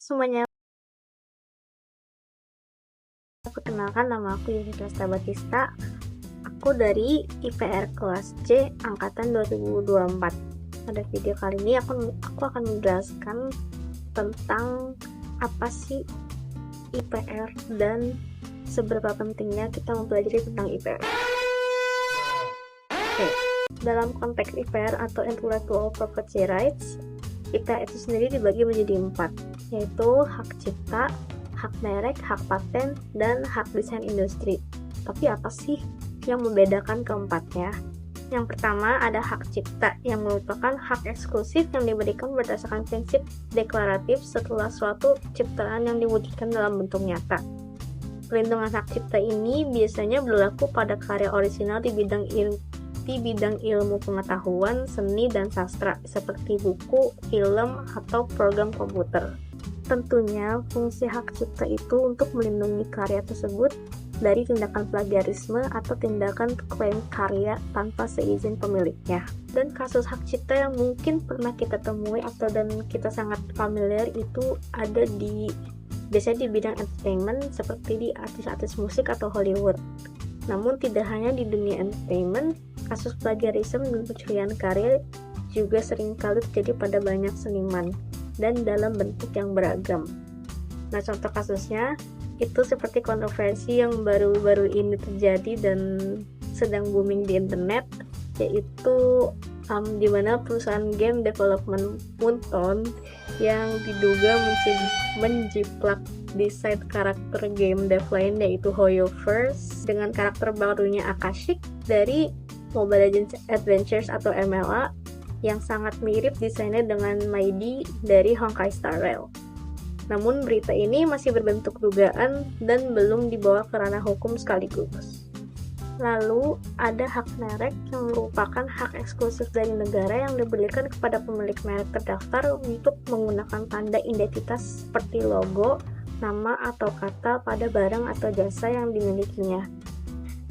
semuanya, perkenalkan nama aku Yunita Batista. Aku dari IPR kelas C angkatan 2024. Pada video kali ini aku akan menjelaskan tentang apa sih IPR dan seberapa pentingnya kita mempelajari tentang IPR. Oke, dalam konteks IPR atau Intellectual Property Rights, IPR itu sendiri dibagi menjadi 4, yaitu hak cipta, hak merek, hak paten, dan hak desain industri. Tapi apa sih yang membedakan keempatnya? Yang pertama ada hak cipta, yang merupakan hak eksklusif yang diberikan berdasarkan prinsip deklaratif setelah suatu ciptaan yang diwujudkan dalam bentuk nyata. Perlindungan hak cipta ini biasanya berlaku pada karya orisinal di bidang ilmu pengetahuan, seni, dan sastra, seperti buku, film, atau program komputer. Tentunya, fungsi hak cipta itu untuk melindungi karya tersebut dari tindakan plagiarisme atau tindakan klaim karya tanpa seizin pemiliknya. Dan kasus hak cipta yang mungkin pernah kita temui dan kita sangat familiar itu ada biasanya di bidang entertainment seperti di artis-artis musik atau Hollywood. Namun tidak hanya di dunia entertainment, kasus plagiarisme dan pencurian karya juga seringkali terjadi pada banyak seniman dan dalam bentuk yang beragam. Nah, contoh kasusnya itu seperti kontroversi yang baru-baru ini terjadi dan sedang booming di internet, yaitu di mana perusahaan game development Moonton yang diduga menjiplak desain karakter game dev lain yaitu HoYoverse dengan karakter barunya Akashic dari Mobile Legends Adventures atau MLA yang sangat mirip desainnya dengan Mighty dari Honkai Star Rail. Namun berita ini masih berbentuk dugaan dan belum dibawa ke ranah hukum sekaligus. Lalu ada hak merek yang merupakan hak eksklusif dari negara yang diberikan kepada pemilik merek terdaftar untuk menggunakan tanda identitas seperti logo, nama atau kata pada barang atau jasa yang dimilikinya.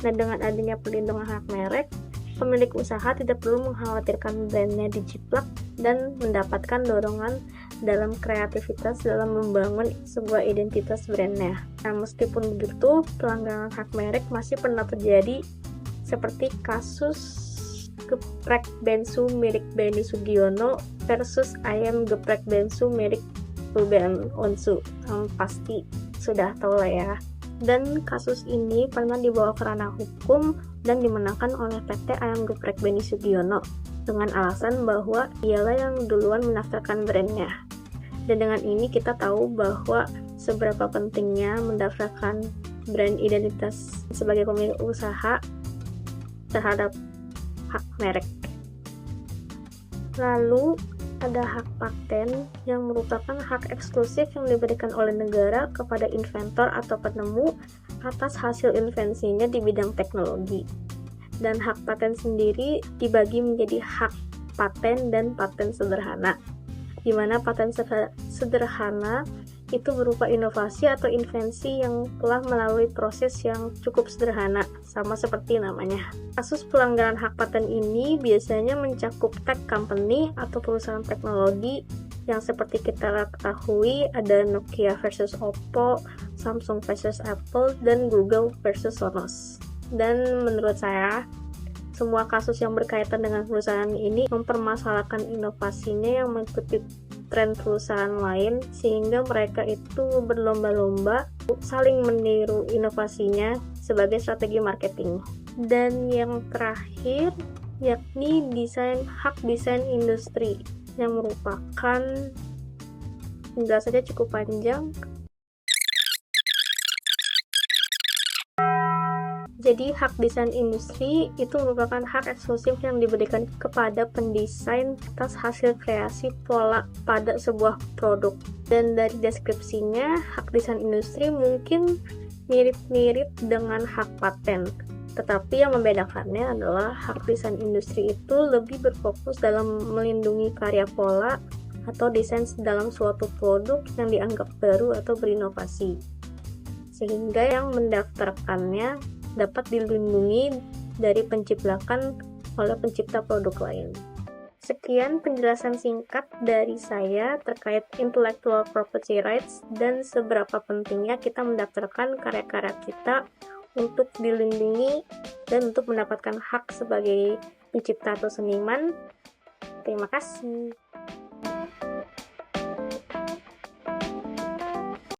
Nah, dengan adanya perlindungan hak merek, pemilik usaha tidak perlu mengkhawatirkan brandnya dijiplak dan mendapatkan dorongan dalam kreativitas dalam membangun sebuah identitas brandnya. Nah, meskipun begitu, pelanggaran hak merek masih pernah terjadi seperti kasus geprek bensu milik Benny Sugiono versus ayam geprek bensu milik Ruben Onsu. Pasti sudah tahu lah ya. Dan kasus ini pernah dibawa ke ranah hukum dan dimenangkan oleh PT Ayam Geprek Benny Sugiono dengan alasan bahwa ialah yang duluan mendaftarkan brandnya. Dan dengan ini kita tahu bahwa seberapa pentingnya mendaftarkan brand identitas sebagai pemilik usaha terhadap hak merek. Lalu ada hak paten yang merupakan hak eksklusif yang diberikan oleh negara kepada inventor atau penemu atas hasil invensinya di bidang teknologi. Dan hak paten sendiri dibagi menjadi hak paten dan paten sederhana, di mana paten sederhana itu berupa inovasi atau invensi yang telah melalui proses yang cukup sederhana, sama seperti namanya. Kasus pelanggaran hak paten ini biasanya mencakup tech company atau perusahaan teknologi yang seperti kita ketahui ada Nokia versus Oppo, Samsung versus Apple, dan Google versus Sonos. Dan menurut saya, semua kasus yang berkaitan dengan perusahaan ini mempermasalahkan inovasinya yang mengikuti tren perusahaan lain, sehingga mereka itu berlomba-lomba saling meniru inovasinya sebagai strategi marketing. Dan yang terakhir yakni hak desain industri yang merupakan penjelasannya cukup panjang. Jadi hak desain industri itu merupakan hak eksklusif yang diberikan kepada pendesain atas hasil kreasi pola pada sebuah produk. Dan dari deskripsinya, hak desain industri mungkin mirip-mirip dengan hak paten. Tetapi yang membedakannya adalah hak desain industri itu lebih berfokus dalam melindungi karya pola atau desain dalam suatu produk yang dianggap baru atau berinovasi. Sehingga yang mendaftarkannya dapat dilindungi dari penciplakan oleh pencipta produk lain. Sekian penjelasan singkat dari saya terkait intellectual property rights dan seberapa pentingnya kita mendaftarkan karya-karya kita untuk dilindungi dan untuk mendapatkan hak sebagai pencipta atau seniman. Terima kasih.